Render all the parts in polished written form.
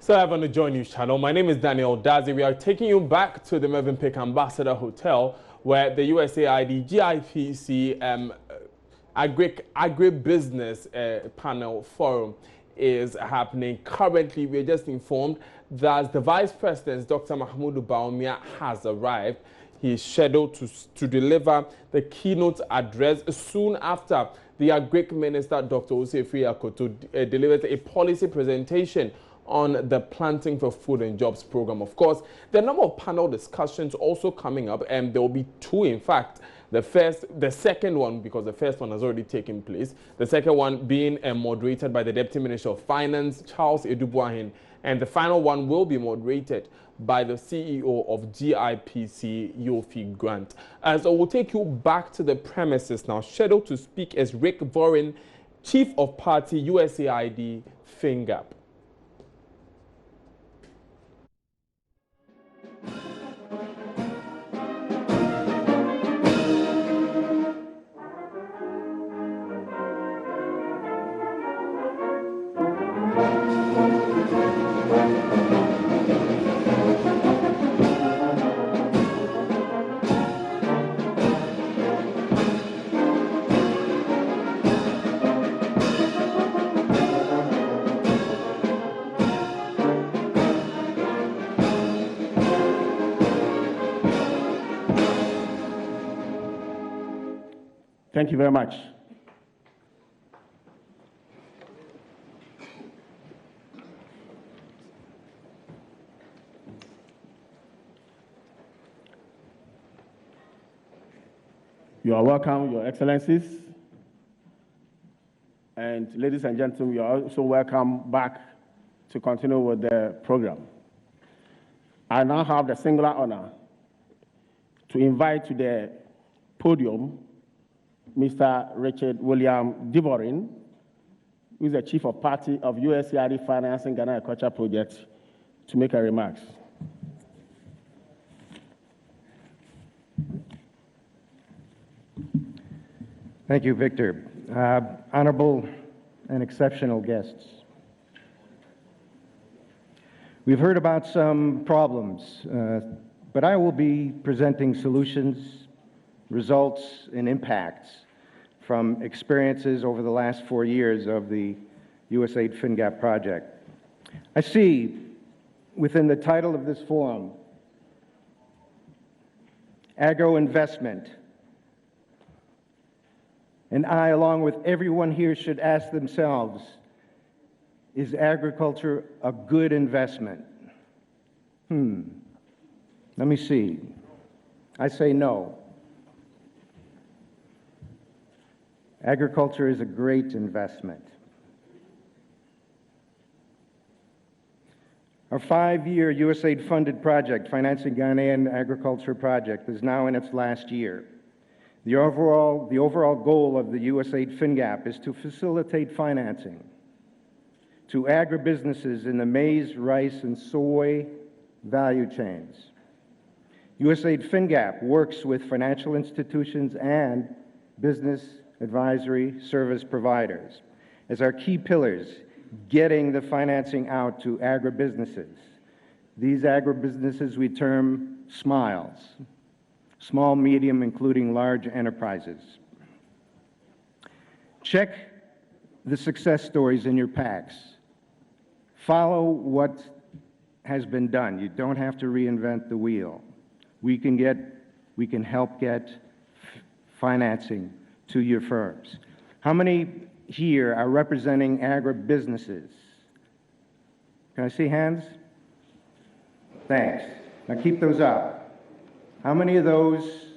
Serve on the Joy News channel. My name is Daniel Dazi. We are taking you back to the Mervyn Peak Ambassador Hotel, where the USAID GIPC Agribusiness panel forum is happening. Currently, we are just informed that the Vice President, Dr. Mahmoud Bawumia, has arrived. He is scheduled to deliver the keynote address soon after the Agric Minister, Dr. Osei Akoto, delivers a policy presentation on the Planting for Food and Jobs program. Of course, there are a number of panel discussions also coming up, and there will be two, in fact. The second one, because the first one has already taken place, the second one being moderated by the Deputy Minister of Finance, Charles Edubuahin, and the final one will be moderated by the CEO of GIPC-USAID Grant. So we'll take you back to the premises now. Scheduled to speak is Rick Vorin, Chief of Party, USAID, FINCAP. Thank you very much. You are welcome, Your Excellencies. And ladies and gentlemen, you are also welcome back to continue with the program. I now have the singular honor to invite to the podium Mr. Richard William Divorin, who is the Chief of Party of USAID Financing Ghana Agriculture Project, to make a remarks. Thank you, Victor. Honorable and exceptional guests. We've heard about some problems, but I will be presenting solutions, results, and impacts from experiences over the last 4 years of the USAID FINCAP project. I see within the title of this forum, agro-investment. And I, along with everyone here, should ask themselves, is agriculture a good investment? Let me see. I say no. Agriculture is a great investment. Our 5-year USAID-funded project, Financing Ghanaian Agriculture Project, is now in its last year. The overall goal of the USAID FINCAP is to facilitate financing to agribusinesses in the maize, rice, and soy value chains. USAID FINCAP works with financial institutions and business advisory service providers as our key pillars, getting the financing out to agribusinesses. These agribusinesses we term SMILES, small, medium, including large enterprises. Check the success stories in your packs. Follow what has been done. You don't have to reinvent the wheel. We can help get financing to your firms. How many here are representing agribusinesses? Can I see hands? Thanks. Now keep those up. How many of those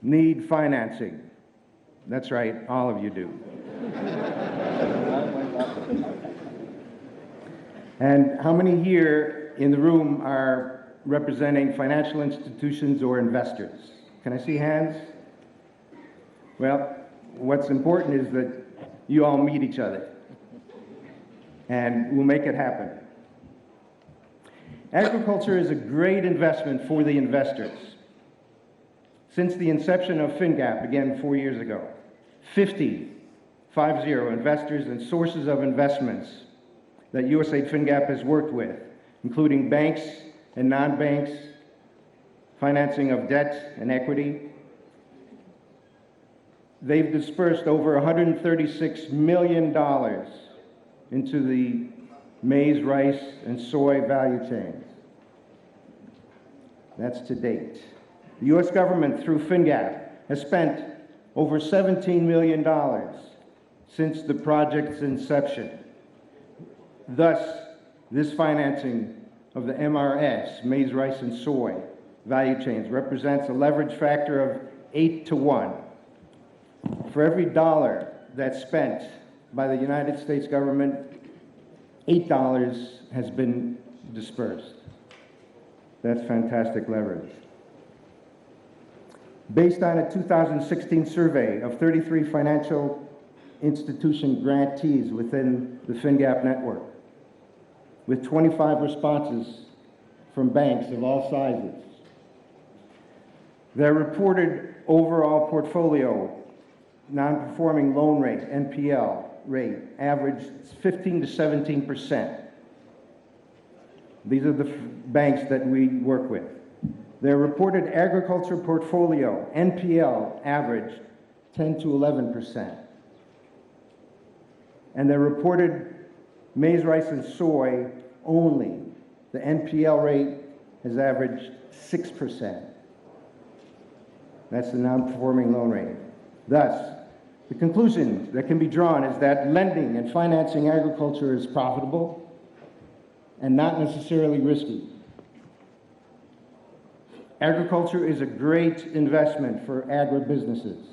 need financing? That's right, all of you do. And how many here in the room are representing financial institutions or investors? Can I see hands? Well, what's important is that you all meet each other, and we'll make it happen. Agriculture is a great investment for the investors. Since the inception of FINCAP, again 4 years ago, 50 investors and sources of investments that USAID FINCAP has worked with including banks and non-banks, financing of debt and equity. They've dispersed over $136 million into the maize, rice, and soy value chains. That's to date. The U.S. government, through FINCAP, has spent over $17 million since the project's inception. Thus, this financing of the MRS, maize, rice, and soy value chains, represents a leverage factor of 8 to 1. For every dollar that's spent by the United States government, $8 has been dispersed. That's fantastic leverage. Based on a 2016 survey of 33 financial institution grantees within the FINCAP network, with 25 responses from banks of all sizes, their reported overall portfolio non-performing loan rate, NPL rate, averaged 15 to 17%. These are the banks that we work with. Their reported agriculture portfolio, NPL, averaged 10 to 11%. And their reported maize, rice, and soy only, the NPL rate has averaged 6%. That's the non-performing loan rate. Thus, the conclusion that can be drawn is that lending and financing agriculture is profitable and not necessarily risky. Agriculture is a great investment for agribusinesses.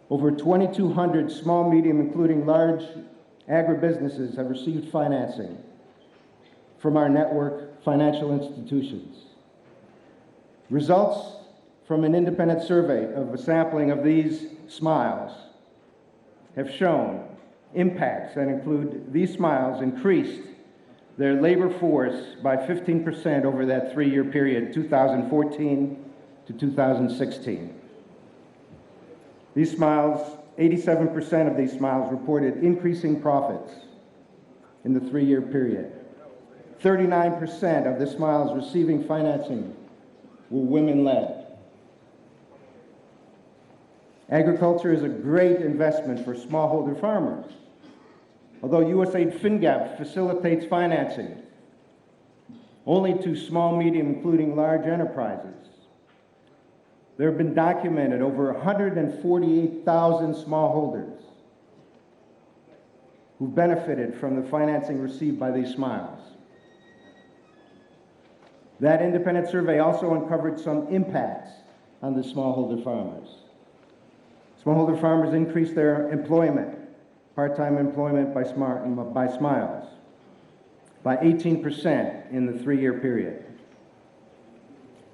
Over 2,200 small, medium, including large agribusinesses have received financing from our network financial institutions. Results from an independent survey of a sampling of these smiles have shown impacts that include these smiles increased their labor force by 15% over that 3-year period, 2014 to 2016. These smiles, 87% of these smiles reported increasing profits in the 3-year period. 39% of the smiles receiving financing were women-led. Agriculture is a great investment for smallholder farmers. Although USAID FINCAP facilitates financing only to small, medium, including large enterprises, there have been documented over 148,000 smallholders who benefited from the financing received by these smiles. That independent survey also uncovered some impacts on the smallholder farmers. Smallholder farmers increased their employment, part-time employment by smiles, by 18% in the 3-year period.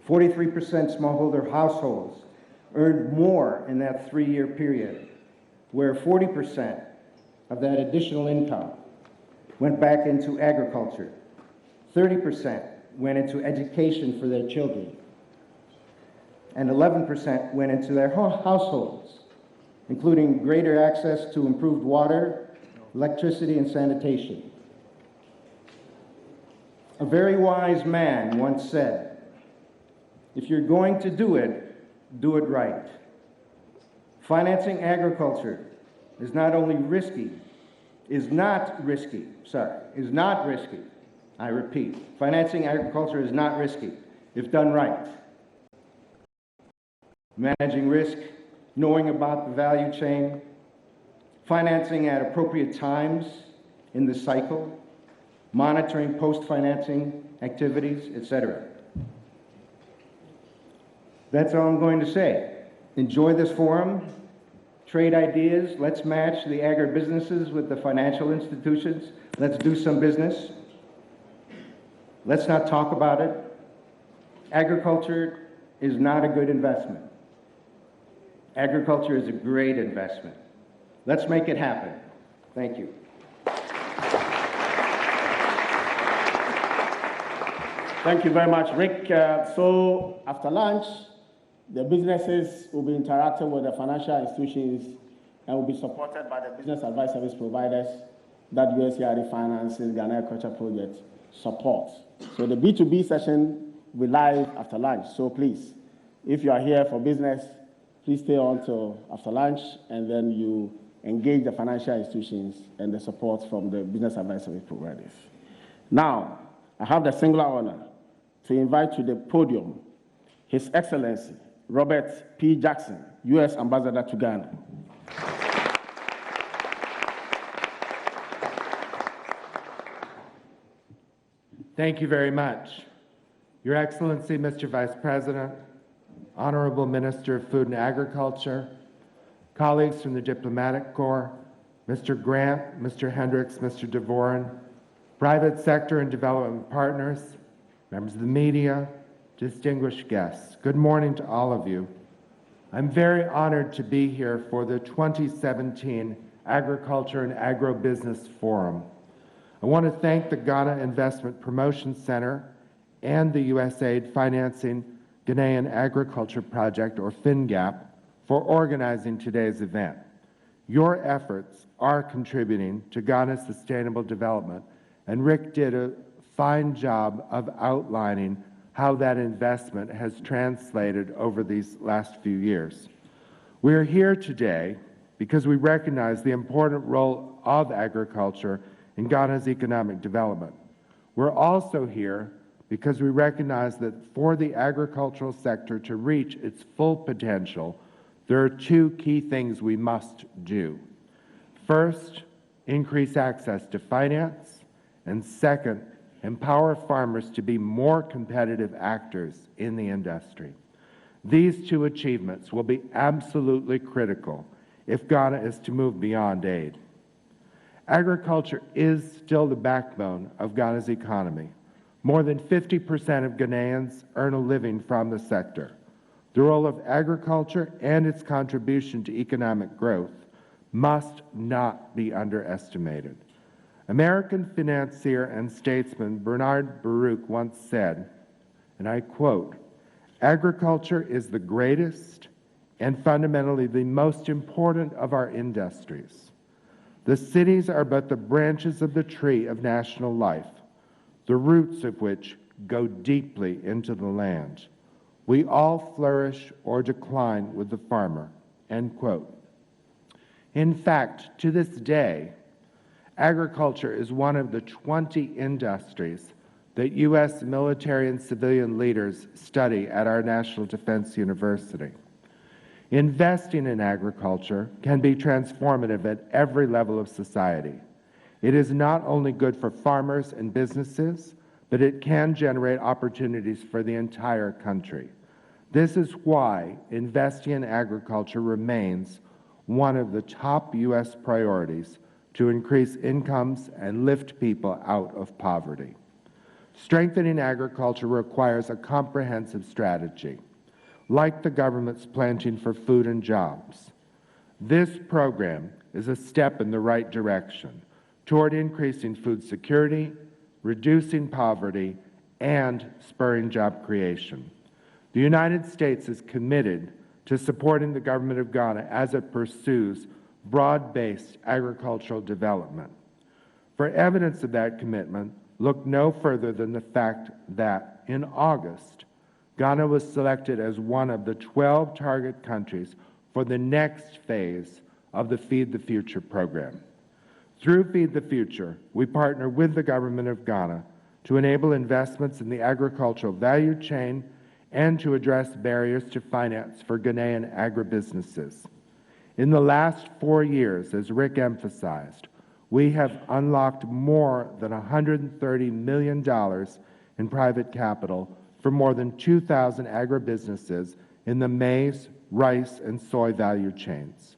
43% smallholder households earned more in that 3-year period, where 40% of that additional income went back into agriculture. 30% went into education for their children, and 11% went into their households, including greater access to improved water, electricity, and sanitation. A very wise man once said, "If you're going to do it right." Financing agriculture is not risky. I repeat, financing agriculture is not risky if done right. Managing risk, knowing about the value chain, financing at appropriate times in the cycle, monitoring post-financing activities, etc. That's all I'm going to say. Enjoy this forum, trade ideas, let's match the agribusinesses with the financial institutions, let's do some business. Let's not talk about it. Agriculture is not a good investment. Agriculture is a great investment. Let's make it happen. Thank you. Thank you very much, Rick. So after lunch, the businesses will be interacting with the financial institutions and will be supported by the business advice service providers that USAID finances Ghana Agriculture Project supports. So the B2B session will be live after lunch. So please, if you are here for business, please stay on till after lunch, and then you engage the financial institutions and the support from the business advisory providers. Now, I have the singular honor to invite to the podium His Excellency Robert P. Jackson, U.S. Ambassador to Ghana. Thank you very much. Your Excellency, Mr. Vice President, Honorable Minister of Food and Agriculture, colleagues from the Diplomatic Corps, Mr. Grant, Mr. Hendricks, Mr. DeVoren, private sector and development partners, members of the media, distinguished guests. Good morning to all of you. I'm very honored to be here for the 2017 Agriculture and Agribusiness Forum. I want to thank the Ghana Investment Promotion Center and the USAID Financing Ghanaian Agriculture Project, or FINCAP, for organizing today's event. Your efforts are contributing to Ghana's sustainable development, and Rick did a fine job of outlining how that investment has translated over these last few years. We are here today because we recognize the important role of agriculture in Ghana's economic development. We're also here because we recognize that for the agricultural sector to reach its full potential, there are two key things we must do. First, increase access to finance, and second, empower farmers to be more competitive actors in the industry. These two achievements will be absolutely critical if Ghana is to move beyond aid. Agriculture is still the backbone of Ghana's economy. More than 50% of Ghanaians earn a living from the sector. The role of agriculture and its contribution to economic growth must not be underestimated. American financier and statesman Bernard Baruch once said, and I quote, "Agriculture is the greatest and fundamentally the most important of our industries. The cities are but the branches of the tree of national life, the roots of which go deeply into the land. We all flourish or decline with the farmer," end quote. In fact, to this day, agriculture is one of the 20 industries that U.S. military and civilian leaders study at our National Defense University. Investing in agriculture can be transformative at every level of society. It is not only good for farmers and businesses, but it can generate opportunities for the entire country. This is why investing in agriculture remains one of the top U.S. priorities to increase incomes and lift people out of poverty. Strengthening agriculture requires a comprehensive strategy, like the government's Planting for Food and Jobs. This program is a step in the right direction toward increasing food security, reducing poverty, and spurring job creation. The United States is committed to supporting the government of Ghana as it pursues broad-based agricultural development. For evidence of that commitment, look no further than the fact that in August, Ghana was selected as one of the 12 target countries for the next phase of the Feed the Future program. Through Feed the Future, we partner with the government of Ghana to enable investments in the agricultural value chain and to address barriers to finance for Ghanaian agribusinesses. In the last 4 years, as Rick emphasized, we have unlocked more than $130 million in private capital for more than 2,000 agribusinesses in the maize, rice, and soy value chains.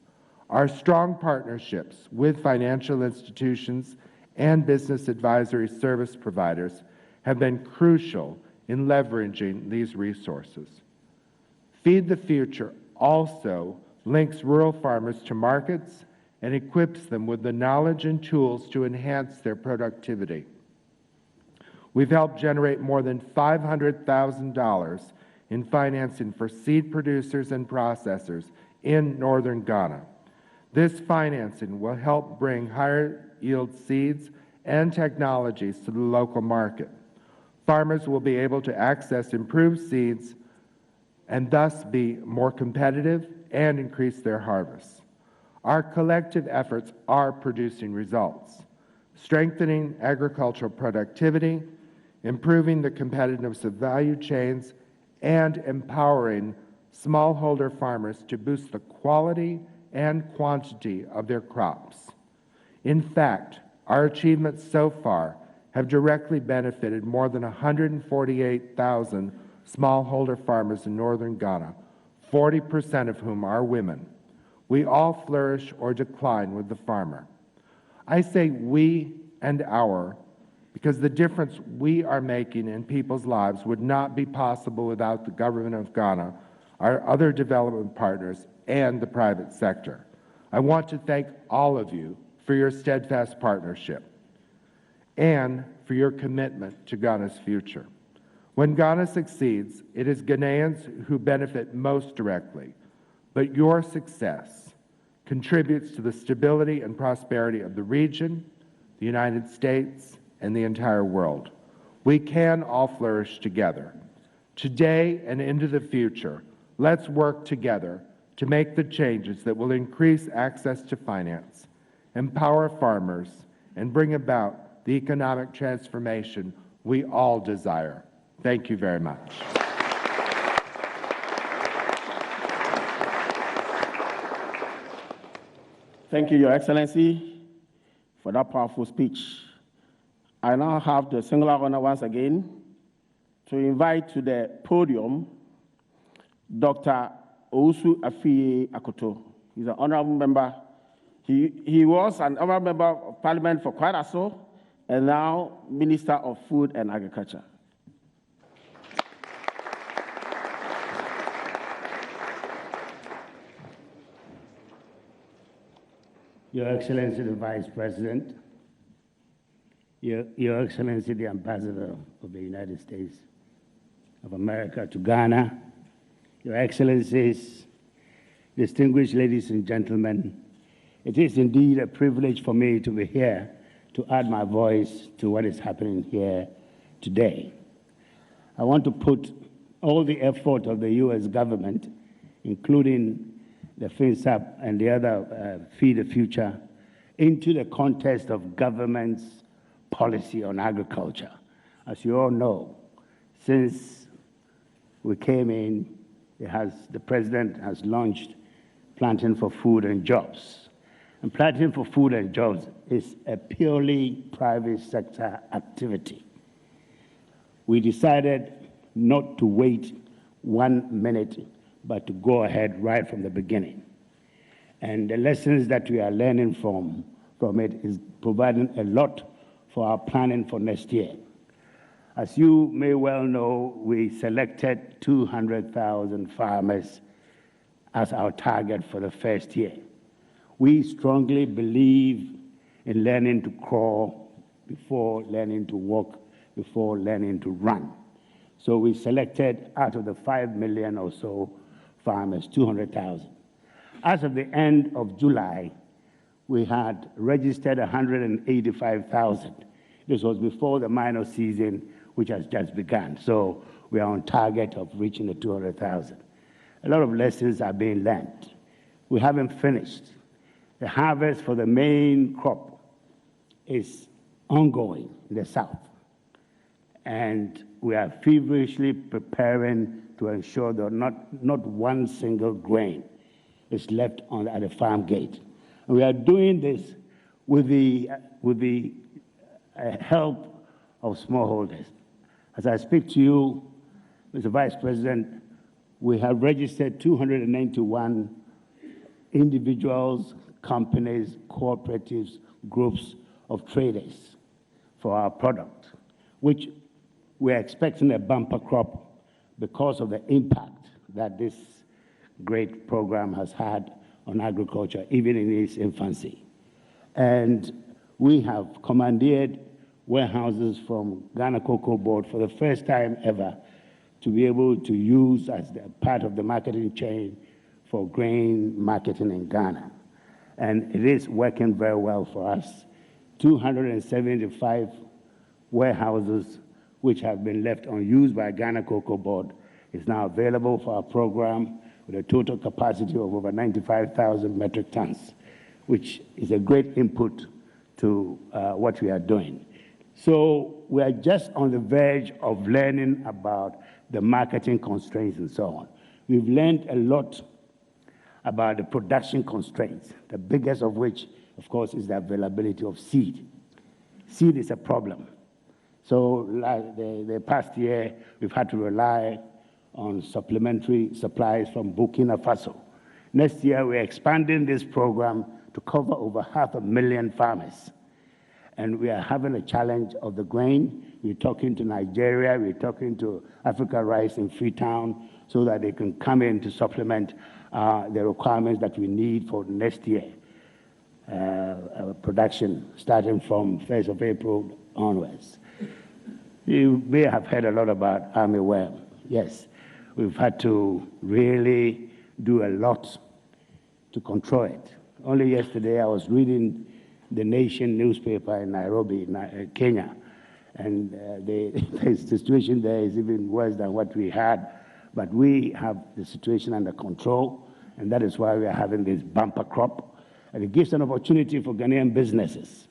Our strong partnerships with financial institutions and business advisory service providers have been crucial in leveraging these resources. Feed the Future also links rural farmers to markets and equips them with the knowledge and tools to enhance their productivity. We've helped generate more than $500,000 in financing for seed producers and processors in northern Ghana. This financing will help bring higher yield seeds and technologies to the local market. Farmers will be able to access improved seeds and thus be more competitive and increase their harvests. Our collective efforts are producing results, strengthening agricultural productivity, improving the competitiveness of value chains, and empowering smallholder farmers to boost the quality and quantity of their crops. In fact, our achievements so far have directly benefited more than 148,000 smallholder farmers in northern Ghana, 40% of whom are women. We all flourish or decline with the farmer. I say we and our because the difference we are making in people's lives would not be possible without the government of Ghana, our other development partners, and the private sector. I want to thank all of you for your steadfast partnership and for your commitment to Ghana's future. When Ghana succeeds, it is Ghanaians who benefit most directly, but your success contributes to the stability and prosperity of the region, the United States, and the entire world. We can all flourish together. Today and into the future, let's work together to make the changes that will increase access to finance, empower farmers, and bring about the economic transformation we all desire. Thank you very much. Thank you, Your Excellency, for that powerful speech. I now have the singular honor once again to invite to the podium Dr. Owusu Afiye Akoto. He's an honorable member. He was an honorable member of Parliament for quite a so, and now Minister of Food and Agriculture. Your Excellency the Vice President, Your Excellency the Ambassador of the United States of America to Ghana, Your Excellencies, distinguished ladies and gentlemen, it is indeed a privilege for me to be here to add my voice to what is happening here today. I want to put all the effort of the U.S. government, including the FINCAP and the other Feed the Future, into the context of government's policy on agriculture. As you all know, since we came in, the President has launched Planting for Food and Jobs. And Planting for Food and Jobs is a purely private sector activity. We decided not to wait 1 minute, but to go ahead right from the beginning. And the lessons that we are learning from it is providing a lot for our planning for next year. As you may well know, we selected 200,000 farmers as our target for the first year. We strongly believe in learning to crawl before learning to walk, before learning to run. So we selected out of the 5 million or so farmers, 200,000. As of the end of July, we had registered 185,000. This was before the minor season, which has just begun. So we are on target of reaching the 200,000. A lot of lessons are being learned. We haven't finished. The harvest for the main crop is ongoing in the south. And we are feverishly preparing to ensure that not one single grain is left at the farm gate. And we are doing this with the help of smallholders. As I speak to you, Mr. Vice President, we have registered 291 individuals, companies, cooperatives, groups of traders for our product, which we're expecting a bumper crop because of the impact that this great program has had on agriculture, even in its infancy. And we have commandeered warehouses from Ghana Cocoa Board for the first time ever to be able to use as part of the marketing chain for grain marketing in Ghana. and it is working very well for us. 275 warehouses which have been left unused by Ghana Cocoa Board is now available for our program with a total capacity of over 95,000 metric tons, which is a great input to what we are doing. So we are just on the verge of learning about the marketing constraints and so on. We've learned a lot about the production constraints, the biggest of which, of course, is the availability of seed. Seed is a problem. So the past year, we've had to rely on supplementary supplies from Burkina Faso. Next year, we're expanding this program to cover over 500,000 farmers. And we are having a challenge of the grain. We're talking to Nigeria, we're talking to Africa Rice in Freetown so that they can come in to supplement the requirements that we need for next year. Production starting from 1st of April onwards. You may have heard a lot about armyworm. Yes, we've had to really do a lot to control it. Only yesterday I was reading the Nation newspaper in Nairobi, Kenya, and the situation there is even worse than what we had. But we have the situation under control, and that is why we are having this bumper crop. And it gives an opportunity for Ghanaian businesses,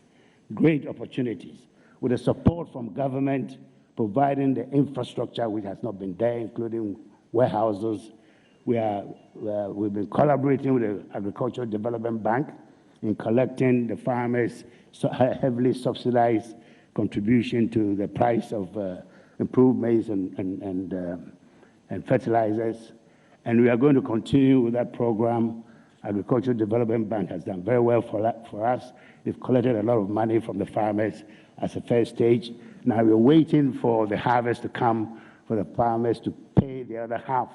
great opportunities, with the support from government, providing the infrastructure which has not been there, including warehouses. We've been collaborating with the Agricultural Development Bank in collecting the farmers' heavily subsidized contribution to the price of improved maize and fertilizers. And we are going to continue with that program. Agricultural Development Bank has done very well for us. They've collected a lot of money from the farmers as a first stage. Now we're waiting for the harvest to come for the farmers to pay the other half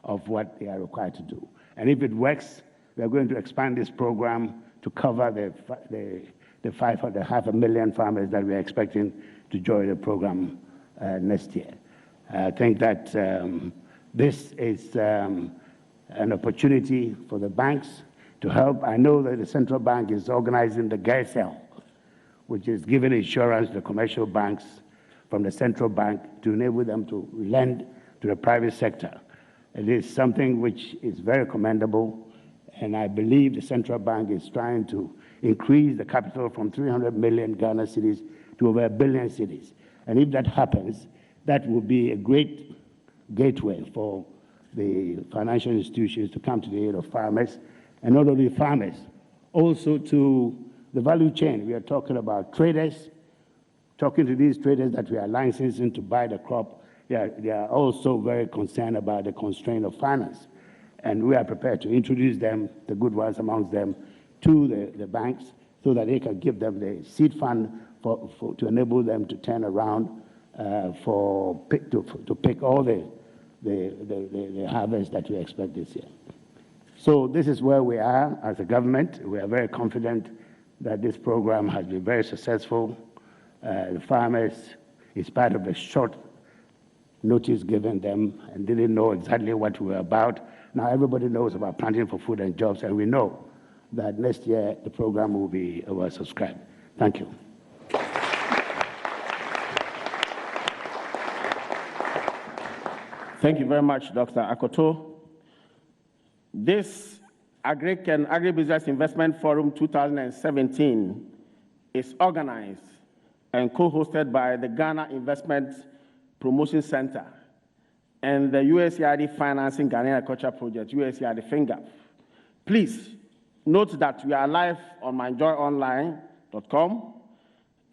of what they are required to do. And if it works, we are going to expand this program to cover the 500,000 farmers that we are expecting to join the program next year. I think that this is an opportunity for the banks to help. I know that the central bank is organizing the GIPC, which is giving insurance to the commercial banks from the central bank to enable them to lend to the private sector. It is something which is very commendable, and I believe the central bank is trying to increase the capital from 300 million Ghana cedis to over 1 billion cedis. And if that happens, that will be a great gateway for the financial institutions to come to the aid of farmers, and not only farmers, also to the value chain. We are talking about traders, talking to these traders that we are licensing to buy the crop. They are also very concerned about the constraint of finance. And we are prepared to introduce them, the good ones amongst them, to the banks so that they can give them the seed fund to enable them to turn around to pick all the harvest that we expect this year. So this is where we are as a government. We are very confident that this program has been very successful. The farmers, it's part of the short notice given them and didn't know exactly what we were about. Now everybody knows about Planting for Food and Jobs, and we know that next year the program will be oversubscribed. Thank you. Thank you very much, Dr. Akoto. This Agric and Agribusiness Investment Forum 2017 is organized and co-hosted by the Ghana Investment Promotion Center and the USAID Financing Ghanaian Agriculture Project, USAID FINCAP. Please note that we are live on myjoyonline.com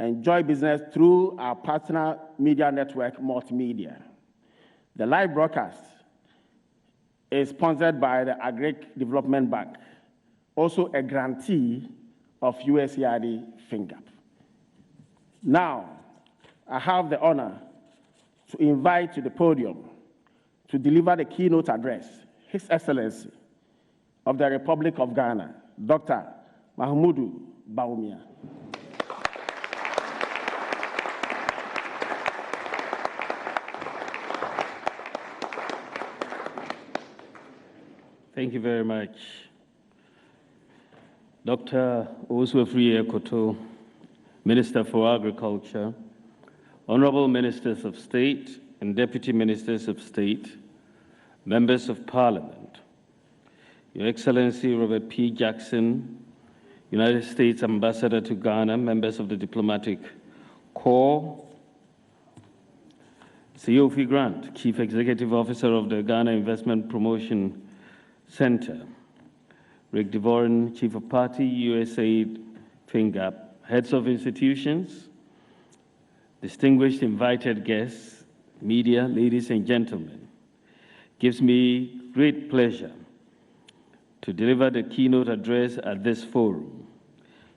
and Joy Business through our partner media network, Multimedia. The live broadcast is sponsored by the Agric Development Bank, also a grantee of USAID FINCAP. Now, I have the honor to invite to the podium to deliver the keynote address, His Excellency of the Republic of Ghana, Dr. Mahmoudou Bawumia. Thank you very much. Dr. Oswefrie Koto, Minister for Agriculture, Honorable Ministers of State and Deputy Ministers of State, Members of Parliament, Your Excellency Robert P. Jackson, United States Ambassador to Ghana, members of the Diplomatic Corps, Seyofi Grant, Chief Executive Officer of the Ghana Investment Promotion Center, Rick Devoren, Chief of Party, USAID, FINCAP, heads of institutions, distinguished invited guests, media, ladies and gentlemen. It gives me great pleasure to deliver the keynote address at this forum.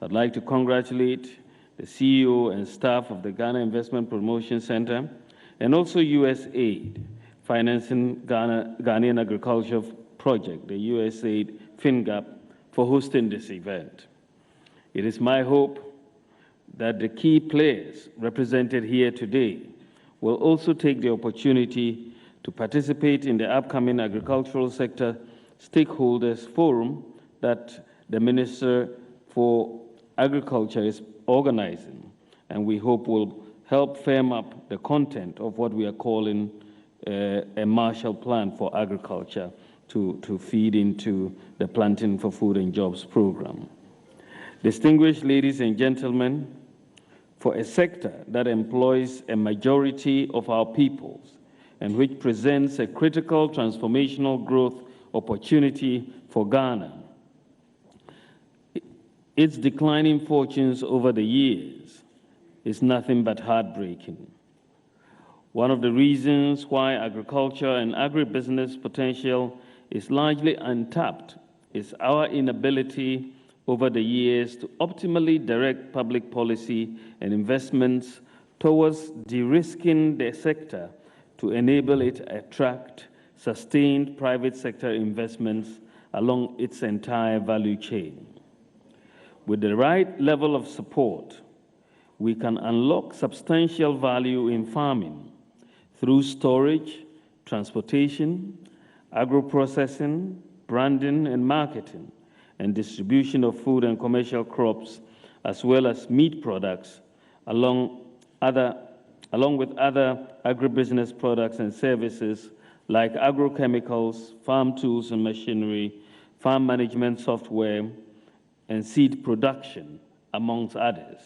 I'd like to congratulate the CEO and staff of the Ghana Investment Promotion Center and also USAID, financing Ghanaian Agriculture Project, the USAID FINCAP, for hosting this event. It is my hope that the key players represented here today will also take the opportunity to participate in the upcoming agricultural sector stakeholders forum that the Minister for Agriculture is organizing, and we hope will help firm up the content of what we are calling a Marshall Plan for Agriculture to feed into the Planting for Food and Jobs program. Distinguished ladies and gentlemen, for a sector that employs a majority of our peoples and which presents a critical transformational growth opportunity for Ghana, its declining fortunes over the years is nothing but heartbreaking. One of the reasons why agriculture and agribusiness potential is largely untapped is our inability over the years to optimally direct public policy and investments towards de-risking the sector to enable it to attract sustained private sector investments along its entire value chain. With the right level of support, we can unlock substantial value in farming through storage, transportation, agro-processing, branding and marketing, and distribution of food and commercial crops, as well as meat products, along with other agribusiness products and services like agrochemicals, farm tools and machinery, farm management software, and seed production, amongst others.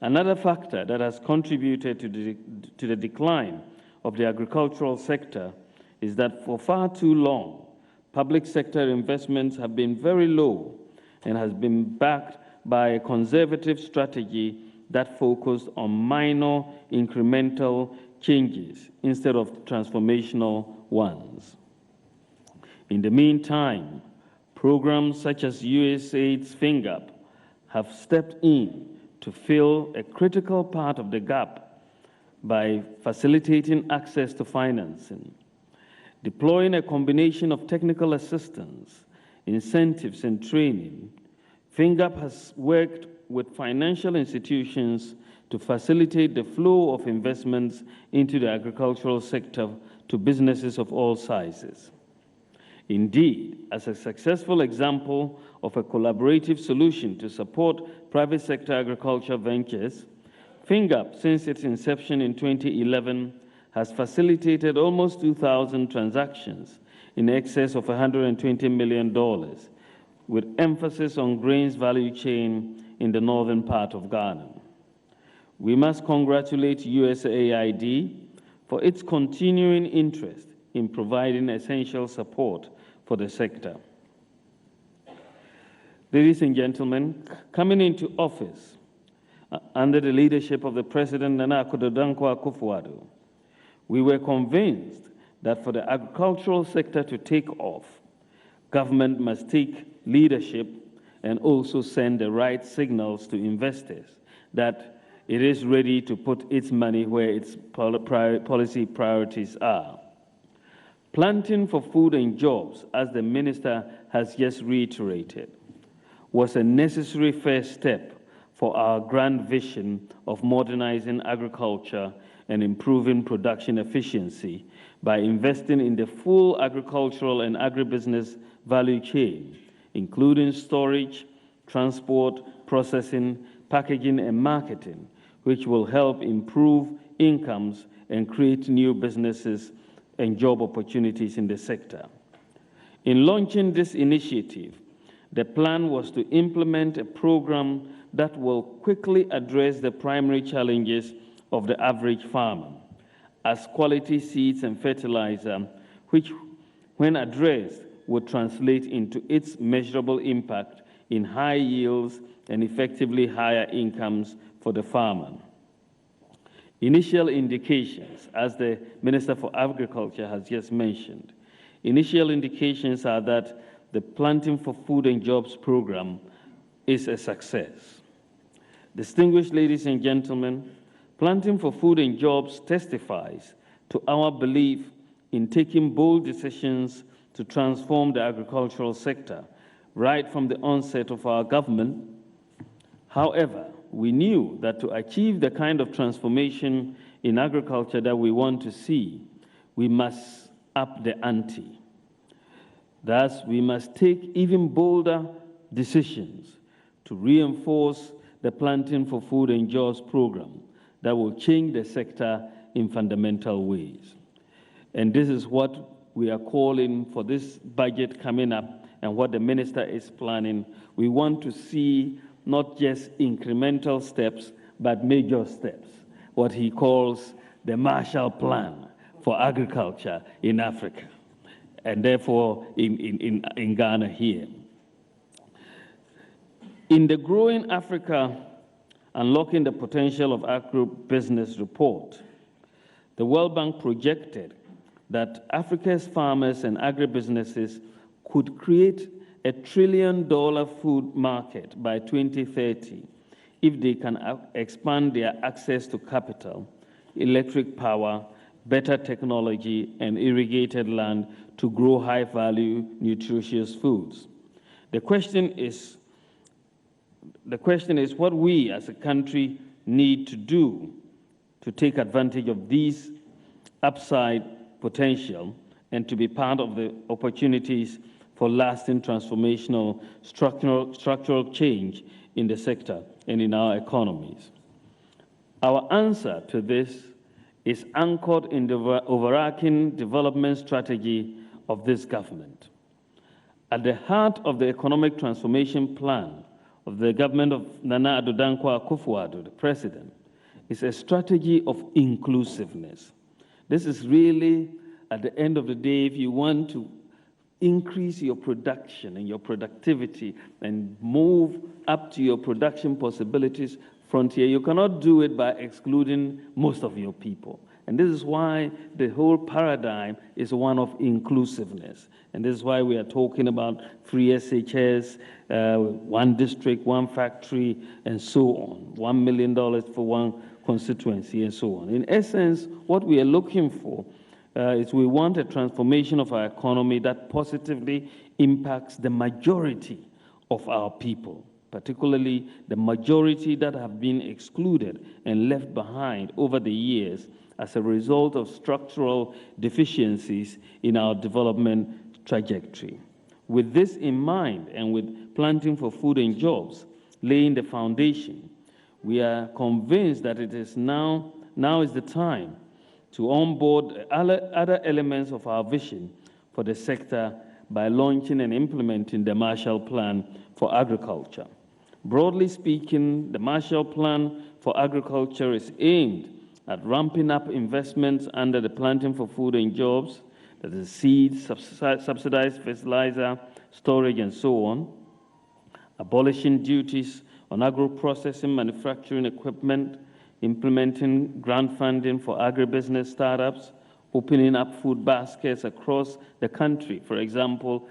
Another factor that has contributed to the decline of the agricultural sector is that for far too long, public sector investments have been very low and has been backed by a conservative strategy that focused on minor incremental changes instead of transformational ones. In the meantime, programs such as USAID's FINCAP have stepped in to fill a critical part of the gap by facilitating access to financing. Deploying a combination of technical assistance, incentives, and training, FINCAP has worked with financial institutions to facilitate the flow of investments into the agricultural sector to businesses of all sizes. Indeed, as a successful example of a collaborative solution to support private sector agriculture ventures, FINCAP, since its inception in 2011, has facilitated almost 2,000 transactions in excess of $120 million, with emphasis on grains value chain in the northern part of Ghana. We must congratulate USAID for its continuing interest in providing essential support for the sector. Ladies and gentlemen, coming into office under the leadership of the President Nana Akufo-Addo Akufo-Addo, we were convinced that for the agricultural sector to take off, government must take leadership and also send the right signals to investors that it is ready to put its money where its policy priorities are. Planting for food and jobs, as the minister has just reiterated, was a necessary first step for our grand vision of modernizing agriculture and improving production efficiency by investing in the full agricultural and agribusiness value chain, including storage, transport, processing, packaging, and marketing, which will help improve incomes and create new businesses and job opportunities in the sector. In launching this initiative, the plan was to implement a program that will quickly address the primary challenges of the average farmer, as quality seeds and fertilizer, which, when addressed, would translate into its measurable impact in high yields and effectively higher incomes for the farmer. Initial indications, as the Minister for Agriculture has just mentioned, initial indications are that the Planting for Food and Jobs program is a success. Distinguished ladies and gentlemen, Planting for Food and Jobs testifies to our belief in taking bold decisions to transform the agricultural sector right from the onset of our government. However, we knew that to achieve the kind of transformation in agriculture that we want to see, we must up the ante. Thus, we must take even bolder decisions to reinforce the Planting for Food and Jobs program that will change the sector in fundamental ways. And this is what we are calling for this budget coming up and what the minister is planning. We want to see not just incremental steps, but major steps, what he calls the Marshall Plan for agriculture in Africa, and therefore in Ghana here. In the Growing Africa, Unlocking the Potential of Agribusiness report, the World Bank projected that Africa's farmers and agribusinesses could create a $1 trillion food market by 2030 if they can expand their access to capital, electric power, better technology, and irrigated land to grow high-value, nutritious foods. The question is what we as a country need to do to take advantage of these upside potential and to be part of the opportunities for lasting transformational structural change in the sector and in our economies. Our answer to this is anchored in the overarching development strategy of this government. At the heart of the economic transformation plan of the government of Nana Addo Dankwa Akufo-Addo, the president, is a strategy of inclusiveness. This is really, at the end of the day, if you want to increase your production and your productivity and move up to your production possibilities frontier, you cannot do it by excluding most of your people. And this is why the whole paradigm is one of inclusiveness. And this is why we are talking about free SHS, one district, one factory, and so on, $1 million for one constituency, and so on. In essence, what we are looking for is we want a transformation of our economy that positively impacts the majority of our people, particularly the majority that have been excluded and left behind over the years as a result of structural deficiencies in our development trajectory. With this in mind, and with Planting for Food and Jobs laying the foundation, we are convinced that it is now is the time to onboard other elements of our vision for the sector by launching and implementing the Marshall Plan for Agriculture. Broadly speaking, the Marshall Plan for Agriculture is aimed at ramping up investments under the Planting for Food and Jobs, that is seeds, subsidized fertilizer, storage, and so on, abolishing duties on agro-processing, manufacturing equipment, implementing grant funding for agribusiness startups, opening up food baskets across the country. For example,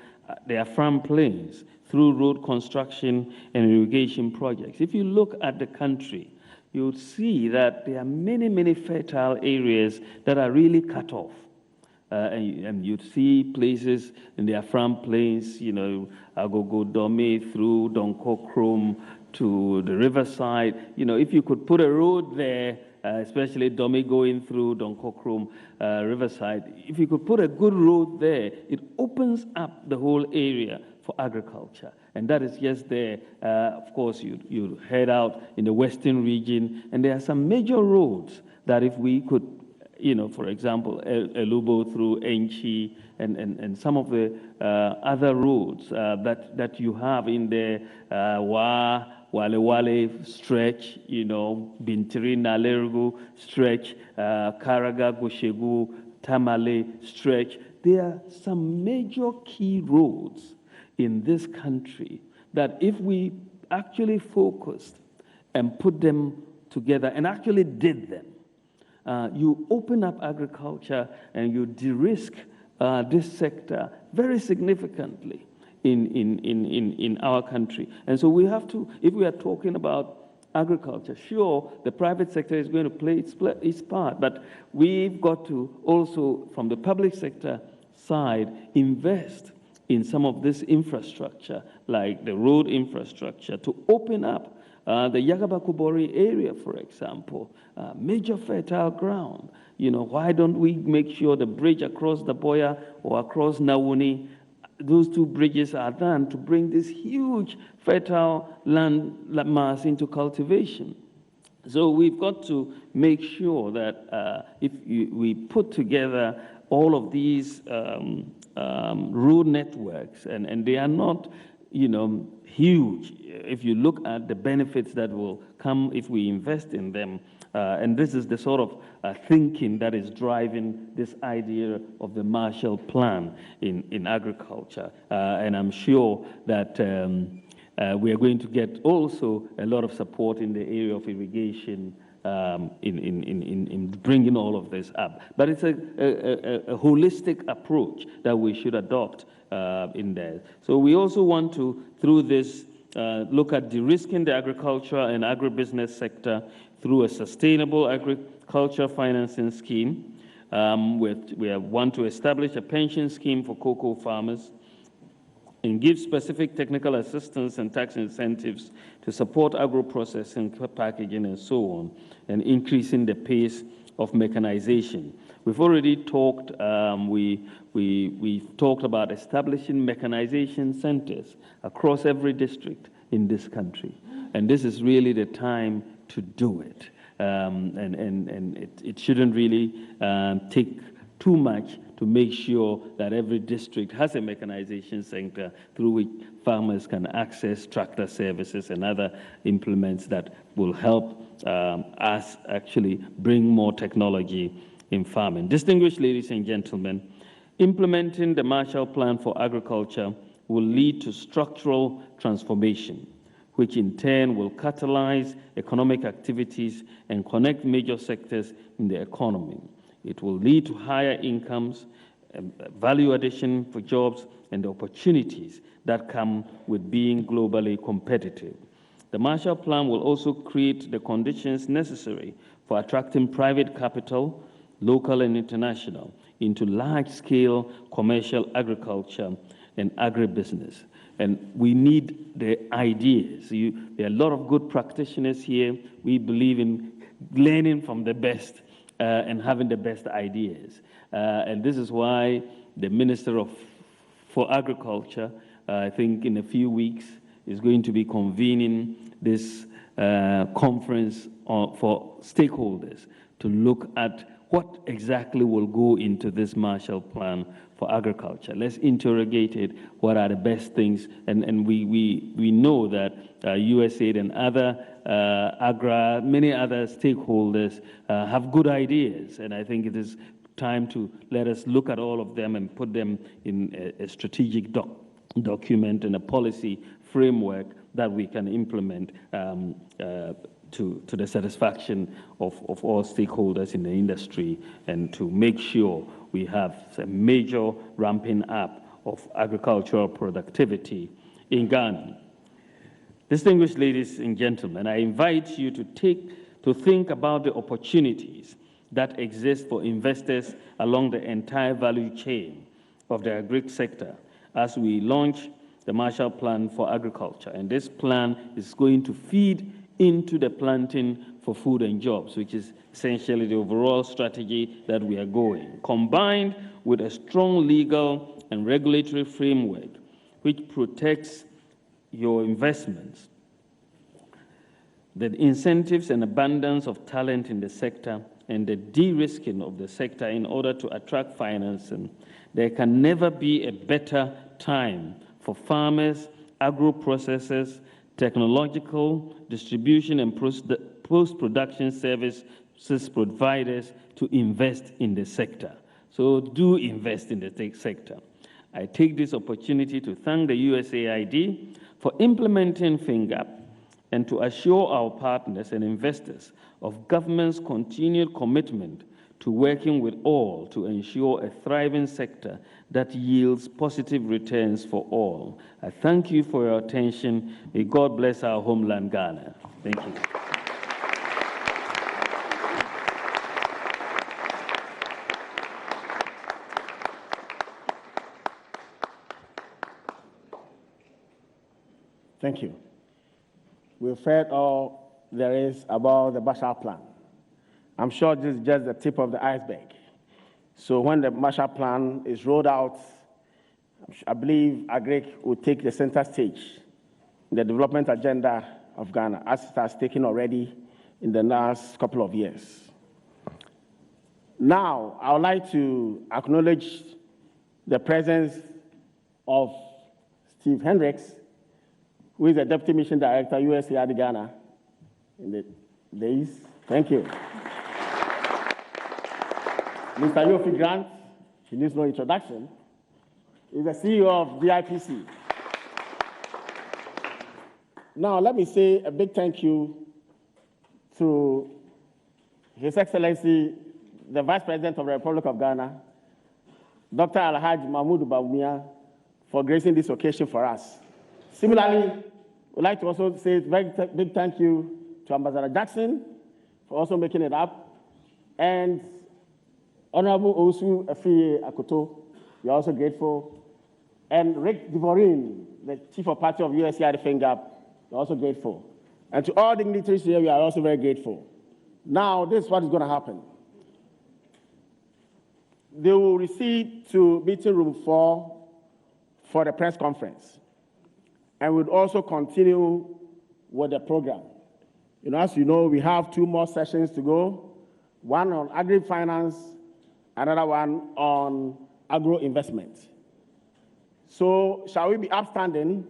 there are farm plains through road construction and irrigation projects. If you look at the country, you'll see that there are many, many fertile areas that are really cut off. And you'd see places in their farm plains, Agogo Dome through Donkokrom to the riverside. If you could put a road there, especially Dome going through Donkokrom riverside, if you could put a good road there, it opens up the whole area for for agriculture. And that is just there. Of course, you head out in the western region, and there are some major roads that if we could, for example, Elubo through Enchi and some of the other roads that you have in there, Wale stretch, Bintiri Nalergu stretch, Karaga, Goshegu, Tamale stretch. There are some major key roads in this country that if we actually focused and put them together and actually did them, you open up agriculture and you de-risk this sector very significantly in our country. And so we have to, if we are talking about agriculture, sure, the private sector is going to play its part, but we've got to also, from the public sector side, invest in some of this infrastructure, like the road infrastructure, to open up the Yagaba-Kubori area, for example, major fertile ground. Why don't we make sure the bridge across the Boya or across Nawuni, those two bridges are done to bring this huge fertile land mass into cultivation? So we've got to make sure that if we put together all of these road networks, and they are not, huge if you look at the benefits that will come if we invest in them. And this is the sort of thinking that is driving this idea of the Marshall Plan in agriculture. And I'm sure that we are going to get also a lot of support in the area of irrigation in bringing all of this up. But it's a holistic approach that we should adopt in there. So we also want to, through this, look at de-risking the agriculture and agribusiness sector through a sustainable agriculture financing scheme. We want to establish a pension scheme for cocoa farmers and give specific technical assistance and tax incentives to support agro-processing, packaging, and so on, and increasing the pace of mechanization. We've already talked, we've talked about establishing mechanization centers across every district in this country. And this is really the time to do it. And it shouldn't really take too much to make sure that every district has a mechanization center through which farmers can access tractor services and other implements that will help us actually bring more technology in farming. Distinguished ladies and gentlemen, implementing the Marshall Plan for agriculture will lead to structural transformation, which in turn will catalyze economic activities and connect major sectors in the economy. It will lead to higher incomes, value addition for jobs, and the opportunities that come with being globally competitive. The Marshall Plan will also create the conditions necessary for attracting private capital, local and international, into large-scale commercial agriculture and agribusiness. And we need the ideas. There are a lot of good practitioners here. We believe in learning from the best and having the best ideas. And this is why the Minister for Agriculture, I think in a few weeks, is going to be convening this conference for stakeholders to look at what exactly will go into this Marshall Plan for agriculture. Let's interrogate it. What are the best things? And we know that USAID and other many other stakeholders have good ideas. And I think it is time to let us look at all of them and put them in a strategic document and a policy framework that we can implement to the satisfaction of all stakeholders in the industry, and to make sure we have a major ramping up of agricultural productivity in Ghana. Distinguished ladies and gentlemen, I invite you to think about the opportunities that exist for investors along the entire value chain of the agric sector as we launch the Marshall Plan for agriculture. And this plan is going to feed into the planting for food and jobs, which is essentially the overall strategy that we are going. Combined with a strong legal and regulatory framework, which protects your investments, the incentives and abundance of talent in the sector, and the de-risking of the sector in order to attract financing, there can never be a better time for farmers, agro-processors, technological, distribution, and post-production services providers to invest in the sector. So do invest in the tech sector. I take this opportunity to thank the USAID for implementing FINCAP and to assure our partners and investors of government's continued commitment to working with all to ensure a thriving sector that yields positive returns for all. I thank you for your attention. May God bless our homeland, Ghana. Thank you. Thank you. We've heard all there is about the Marshall Plan. I'm sure this is just the tip of the iceberg. So when the Marshall Plan is rolled out, I believe Agric will take the center stage in the development agenda of Ghana, as it has taken already in the last couple of years. Now, I would like to acknowledge the presence of Steve Hendricks, who is the Deputy Mission Director, USAID Ghana, in the days. Thank you. Mr. Yofi Grant, he needs no introduction, is the CEO of GIPC. Now, let me say a big thank you to His Excellency, the Vice President of the Republic of Ghana, Dr. Alhaji Mahmoud Bawumia, for gracing this occasion for us. Similarly, we'd like to also say a very big thank you to Ambassador Jackson for also making it up, and Honorable Osu Afiye Akoto, we are also grateful, and Rick Divorin, the Chief of Party of USAID FINCAP, we are also grateful. And to all dignitaries here, we are also very grateful. Now, this is what is going to happen. They will recede to meeting room 4 for the press conference, and we'll also continue with the program. As you know, we have 2 more sessions to go, one on agri-finance, another one on agro-investment. So shall we be upstanding